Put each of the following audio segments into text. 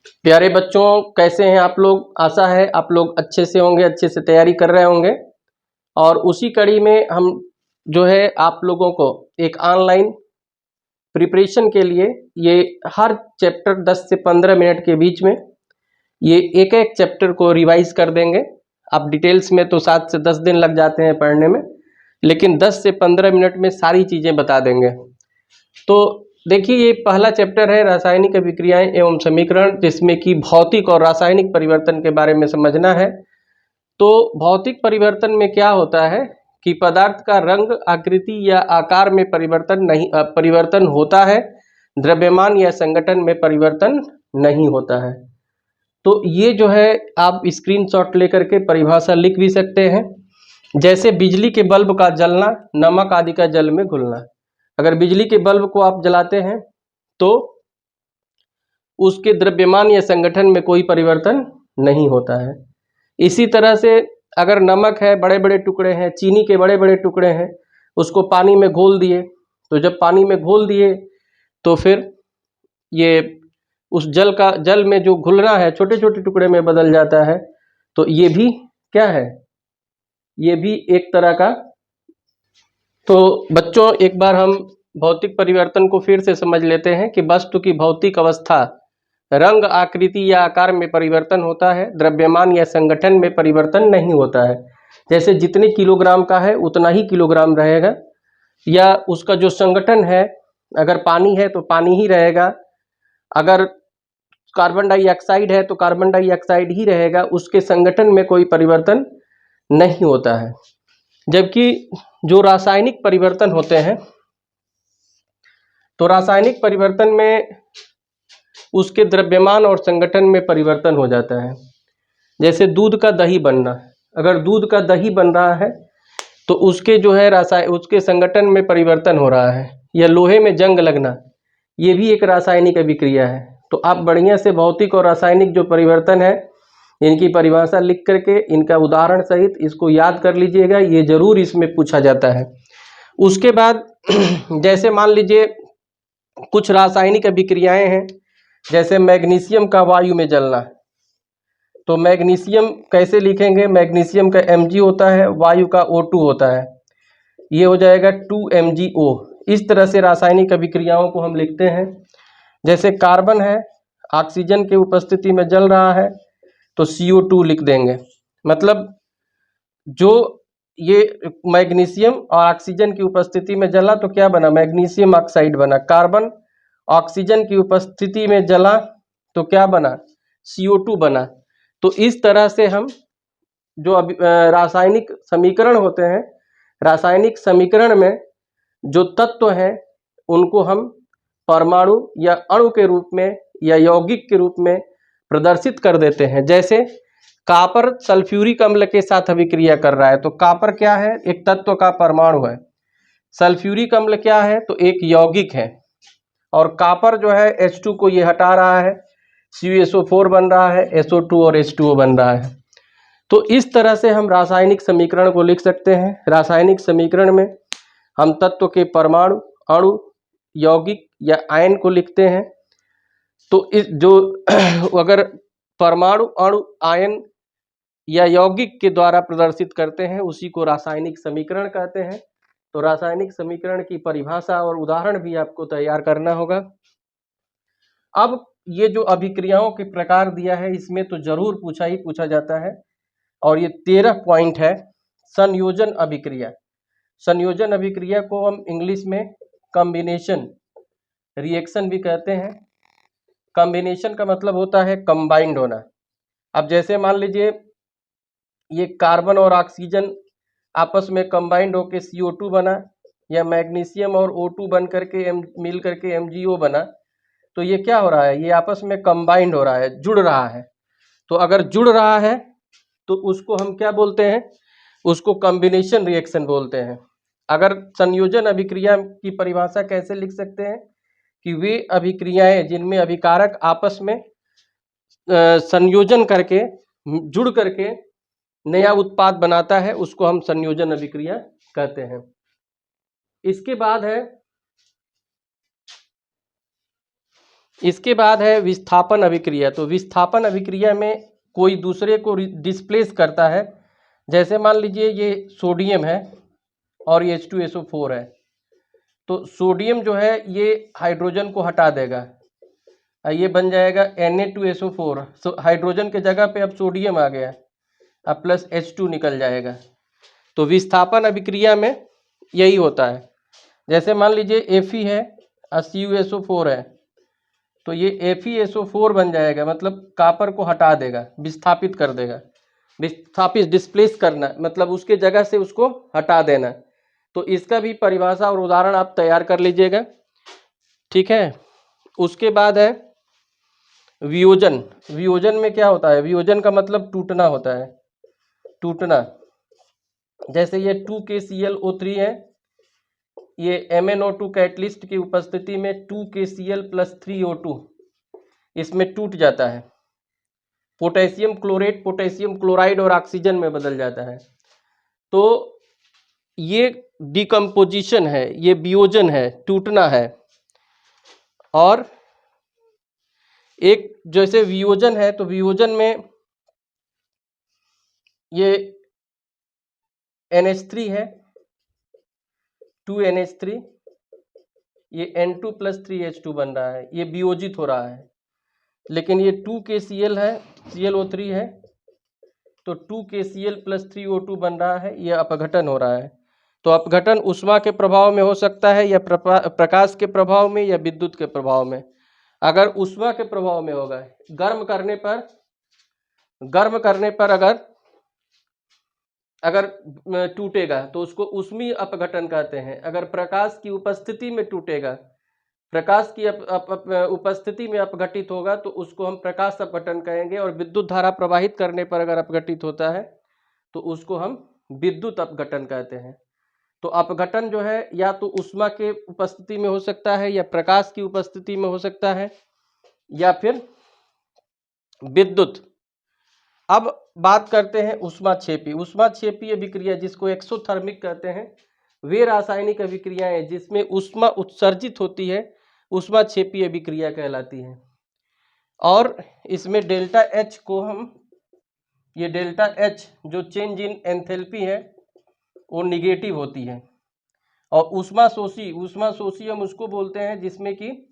प्यारे बच्चों, कैसे हैं आप लोग? आशा है आप लोग अच्छे से होंगे, अच्छे से तैयारी कर रहे होंगे। और उसी कड़ी में हम जो है आप लोगों को एक ऑनलाइन प्रिपरेशन के लिए ये हर चैप्टर 10 से 15 मिनट के बीच में ये एक एक चैप्टर को रिवाइज कर देंगे। आप डिटेल्स में तो 7 से 10 दिन लग जाते हैं पढ़ने में, लेकिन 10 से 15 मिनट में सारी चीज़ें बता देंगे। तो देखिए, ये पहला चैप्टर है रासायनिक अभिक्रियाएं एवं समीकरण, जिसमें कि भौतिक और रासायनिक परिवर्तन के बारे में समझना है। तो भौतिक परिवर्तन में क्या होता है कि पदार्थ का रंग, आकृति या आकार में परिवर्तन होता है, द्रव्यमान या संगठन में परिवर्तन नहीं होता है। तो ये जो है आप स्क्रीनशॉट लेकर के परिभाषा लिख भी सकते हैं। जैसे बिजली के बल्ब का जलना, नमक आदि का जल में घुलना। अगर बिजली के बल्ब को आप जलाते हैं तो उसके द्रव्यमान या संगठन में कोई परिवर्तन नहीं होता है। इसी तरह से अगर नमक है, बड़े बड़े टुकड़े हैं, चीनी के बड़े बड़े टुकड़े हैं, उसको पानी में घोल दिए, तो जब पानी में घोल दिए तो फिर ये उस जल में जो घुलना है छोटे छोटे टुकड़े में बदल जाता है। तो ये भी क्या है, ये भी एक तरह का। तो बच्चों, एक बार हम भौतिक परिवर्तन को फिर से समझ लेते हैं कि वस्तु की भौतिक अवस्था, रंग, आकृति या आकार में परिवर्तन होता है, द्रव्यमान या संगठन में परिवर्तन नहीं होता है। जैसे जितने किलोग्राम का है उतना ही किलोग्राम रहेगा, या उसका जो संगठन है, अगर पानी है तो पानी ही रहेगा, अगर कार्बन डाइऑक्साइड है तो कार्बन डाइऑक्साइड ही रहेगा, उसके संगठन में कोई परिवर्तन नहीं होता है। जबकि जो रासायनिक परिवर्तन होते हैं, तो रासायनिक परिवर्तन में उसके द्रव्यमान और संगठन में परिवर्तन हो जाता है। जैसे दूध का दही बनना, अगर दूध का दही बन रहा है तो उसके जो है उसके संगठन में परिवर्तन हो रहा है, या लोहे में जंग लगना, ये भी एक रासायनिक अभिक्रिया है। तो आप बढ़िया से भौतिक और रासायनिक जो परिवर्तन है, इनकी परिभाषा लिख करके इनका उदाहरण सहित इसको याद कर लीजिएगा, ये जरूर इसमें पूछा जाता है। उसके बाद जैसे मान लीजिए कुछ रासायनिक अभिक्रियाएं हैं, जैसे मैग्नीशियम का वायु में जलना, तो मैग्नीशियम कैसे लिखेंगे? मैग्नीशियम का Mg होता है, वायु का O2 होता है, ये हो जाएगा 2MgO। इस तरह से रासायनिक अभिक्रियाओं को हम लिखते हैं। जैसे कार्बन है, ऑक्सीजन की उपस्थिति में जल रहा है तो CO2 लिख देंगे। मतलब जो ये मैग्नीशियम और ऑक्सीजन की उपस्थिति में जला तो क्या बना? मैग्नीशियम ऑक्साइड बना। कार्बन ऑक्सीजन की उपस्थिति में जला तो क्या बना? CO2 बना। तो इस तरह से हम जो रासायनिक समीकरण होते हैं, रासायनिक समीकरण में जो तत्व हैं उनको हम परमाणु या अणु के रूप में या यौगिक के रूप में प्रदर्शित कर देते हैं। जैसे कॉपर सल्फ्यूरिक अम्ल के साथ अभिक्रिया कर रहा है, तो कॉपर क्या है? एक तत्व का परमाणु है। सल्फ्यूरिक अम्ल क्या है? तो एक यौगिक है। और कॉपर जो है H2 को ये हटा रहा है, CuSO4 बन रहा है, SO2 और H2O बन रहा है। तो इस तरह से हम रासायनिक समीकरण को लिख सकते हैं। रासायनिक समीकरण में हम तत्व के परमाणु, अणु, यौगिक या आयन को लिखते हैं। तो इस जो अगर परमाणु, अणु, आयन या यौगिक के द्वारा प्रदर्शित करते हैं उसी को रासायनिक समीकरण कहते हैं। तो रासायनिक समीकरण की परिभाषा और उदाहरण भी आपको तैयार करना होगा। अब ये जो अभिक्रियाओं के प्रकार दिया है, इसमें तो जरूर पूछा जाता है, और ये 13 पॉइंट है। संयोजन अभिक्रिया, संयोजन अभिक्रिया को हम इंग्लिश में कॉम्बिनेशन रिएक्शन भी कहते हैं। कॉम्बिनेशन का मतलब होता है कंबाइंड होना। अब जैसे मान लीजिए ये कार्बन और ऑक्सीजन आपस में कंबाइंड होकर CO2 बना, या मैग्नीशियम और O2 बन करके मिल करके MgO बना, तो ये क्या हो रहा है? ये आपस में कंबाइंड हो रहा है, जुड़ रहा है। तो अगर जुड़ रहा है तो उसको हम क्या बोलते हैं? उसको कॉम्बिनेशन रिएक्शन बोलते हैं। अगर संयोजन अभिक्रिया की परिभाषा कैसे लिख सकते हैं कि वे अभिक्रियाएं जिनमें अभिकारक आपस में संयोजन करके, जुड़ करके नया उत्पाद बनाता है, उसको हम संयोजन अभिक्रिया कहते हैं। इसके बाद है इसके बाद है विस्थापन अभिक्रिया। तो विस्थापन अभिक्रिया में कोई दूसरे को डिस्प्लेस करता है। जैसे मान लीजिए ये सोडियम है और ये H2SO4 है, तो सोडियम जो है ये हाइड्रोजन को हटा देगा, ये बन जाएगा Na2SO4। हाइड्रोजन के जगह पे अब सोडियम आ गया, अब प्लस H2 निकल जाएगा। तो विस्थापन अभिक्रिया में यही होता है। जैसे मान लीजिए Fe है और CuSO4 है, तो ये FeSO4 बन जाएगा, मतलब कॉपर को हटा देगा, विस्थापित कर देगा। विस्थापित डिस्प्लेस करना मतलब उसके जगह से उसको हटा देना। तो इसका भी परिभाषा और उदाहरण आप तैयार कर लीजिएगा, ठीक है। उसके बाद है वियोजन। वियोजन में क्या होता है? वियोजन का मतलब टूटना होता है, टूटना। जैसे ये 2KClO3 है, ये MnO2 कैटलिस्ट की उपस्थिति में 2KCl + 3O2 इसमें टूट जाता है। पोटेशियम क्लोरेट पोटेशियम क्लोराइड और ऑक्सीजन में बदल जाता है। तो ये डिकम्पोजिशन है, ये वियोजन है, टूटना है। और एक जैसे वियोजन है, तो वियोजन में ये NH3 है, 2NH3, ये N2 + 3H2 बन रहा है, ये वियोजित हो रहा है। लेकिन ये 2KCl है, ClO3 है, तो 2KCl + 3O2 बन रहा है, ये अपघटन हो रहा है। तो अपघटन ऊष्मा के प्रभाव में हो सकता है, या प्रकाश के प्रभाव में, या विद्युत के प्रभाव में। अगर ऊष्मा के प्रभाव में होगा, गर्म करने पर अगर टूटेगा तो उसको ऊष्मीय अपघटन कहते हैं। अगर प्रकाश की उपस्थिति में टूटेगा, प्रकाश की उपस्थिति में अपघटित होगा, तो उसको हम प्रकाश अपघटन कहेंगे। और विद्युत धारा प्रवाहित करने पर अगर अपघटित होता है तो उसको हम विद्युत अपघटन कहते हैं। तो अपघटन जो है या तो ऊष्मा के उपस्थिति में हो सकता है, या प्रकाश की उपस्थिति में हो सकता है, या फिर विद्युत। अब बात करते हैं ऊष्माक्षेपी। ऊष्माक्षेपी अभिक्रिया, जिसको एक्सोथर्मिक कहते हैं, वे रासायनिक अभिक्रियाएं जिसमें ऊष्मा उत्सर्जित होती है, ऊष्माक्षेपी अभिक्रिया कहलाती है। और इसमें डेल्टा H को हम, ये डेल्टा H जो चेंज इन एंथैल्पी है वो निगेटिव होती है। और ऊष्मा शोषी हम उसको बोलते हैं जिसमें कि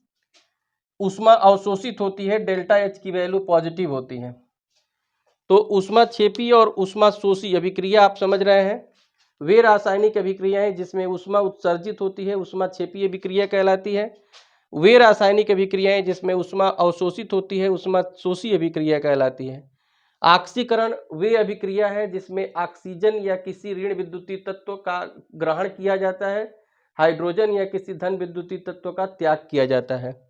ऊष्मा अवशोषित होती है, डेल्टा H की वैल्यू पॉजिटिव होती है। तो ऊष्माक्षेपी और ऊष्मा शोषी अभिक्रिया आप समझ रहे हैं, वे रासायनिक अभिक्रियाएं जिसमें ऊष्मा उत्सर्जित होती है, ऊष्माक्षेपी अभिक्रिया कहलाती है। वे रासायनिक अभिक्रियाएं जिसमें ऊष्मा अवशोषित होती है, ऊष्मा शोषी अभिक्रिया कहलाती है। ऑक्सीकरण वे अभिक्रिया है जिसमें ऑक्सीजन या किसी ऋण विद्युतीय तत्व का ग्रहण किया जाता है, हाइड्रोजन या किसी धन विद्युतीय तत्व का त्याग किया जाता है।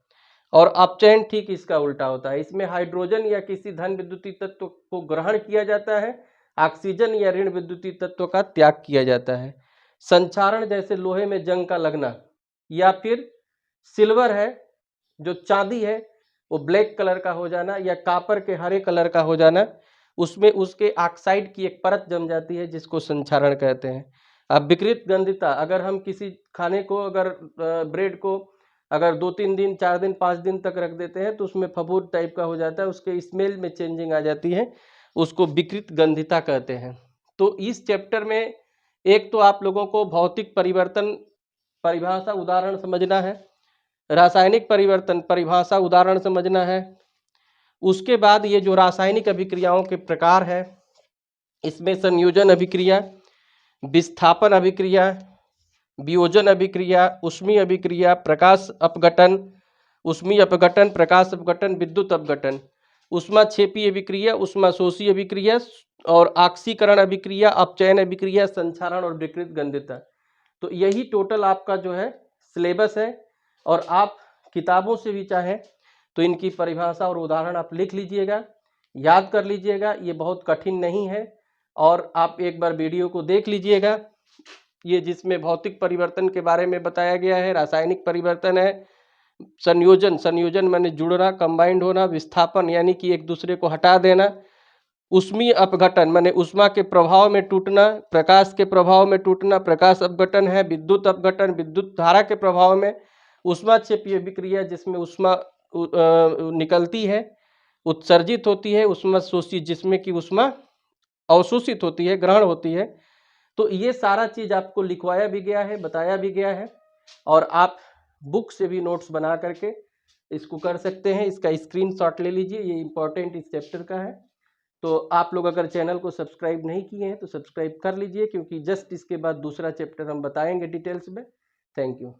और अपचयन ठीक इसका उल्टा होता है, इसमें हाइड्रोजन या किसी धन विद्युतीय तत्व को ग्रहण किया जाता है, ऑक्सीजन या ऋण विद्युतीय तत्व का त्याग किया जाता है। संचारण जैसे लोहे में जंग का लगना, या फिर सिल्वर है जो चांदी है वो ब्लैक कलर का हो जाना, या कॉपर के हरे कलर का हो जाना, उसमें उसके ऑक्साइड की एक परत जम जाती है जिसको संचारण कहते हैं। अब विकृत गंधिता, अगर हम किसी खाने को, अगर ब्रेड को अगर 2-3 दिन 4 दिन 5 दिन तक रख देते हैं तो उसमें फफूंद टाइप का हो जाता है, उसके स्मेल में चेंजिंग आ जाती है, उसको विकृत गंधिता कहते हैं। तो इस चैप्टर में एक तो आप लोगों को भौतिक परिवर्तन परिभाषा उदाहरण समझना है, रासायनिक परिवर्तन परिभाषा उदाहरण समझना है। उसके बाद ये जो रासायनिक अभिक्रियाओं के प्रकार है, इसमें संयोजन अभिक्रिया, विस्थापन अभिक्रिया, वियोजन अभिक्रिया, ऊष्मीय अभिक्रिया, प्रकाश अपघटन, ऊष्मीय अपघटन, प्रकाश अपघटन, विद्युत अपघटन, ऊष्माक्षेपी अभिक्रिया, ऊष्मा शोषी अभिक्रिया, और ऑक्सीकरण अभिक्रिया, अपचयन अभिक्रिया, संचारण और विकृत गंधिता। तो यही टोटल आपका जो है सिलेबस है। और आप किताबों से भी चाहें तो इनकी परिभाषा और उदाहरण आप लिख लीजिएगा, याद कर लीजिएगा, ये बहुत कठिन नहीं है। और आप एक बार वीडियो को देख लीजिएगा, ये जिसमें भौतिक परिवर्तन के बारे में बताया गया है, रासायनिक परिवर्तन है, संयोजन माने जुड़ना, कंबाइंड होना, विस्थापन यानी कि एक दूसरे को हटा देना, ऊष्मीय अपघटन माने ऊष्मा के प्रभाव में टूटना, प्रकाश के प्रभाव में टूटना, प्रकाश अपघटन है, विद्युत अपघटन विद्युत धारा के प्रभाव में, ऊष्माक्षेपी अभिक्रिया जिसमें ऊष्मा निकलती है, उत्सर्जित होती है, ऊष्मा शोषित जिसमें कि ऊष्मा अवशोषित होती है, ग्रहण होती है। तो ये सारा चीज़ आपको लिखवाया भी गया है, बताया भी गया है, और आप बुक से भी नोट्स बना करके इसको कर सकते हैं। इसका स्क्रीनशॉट ले लीजिए, ये इंपॉर्टेंट इस चैप्टर का है। तो आप लोग अगर चैनल को सब्सक्राइब नहीं किए हैं तो सब्सक्राइब कर लीजिए, क्योंकि जस्ट इसके बाद दूसरा चैप्टर हम बताएंगे डिटेल्स में। Thank you.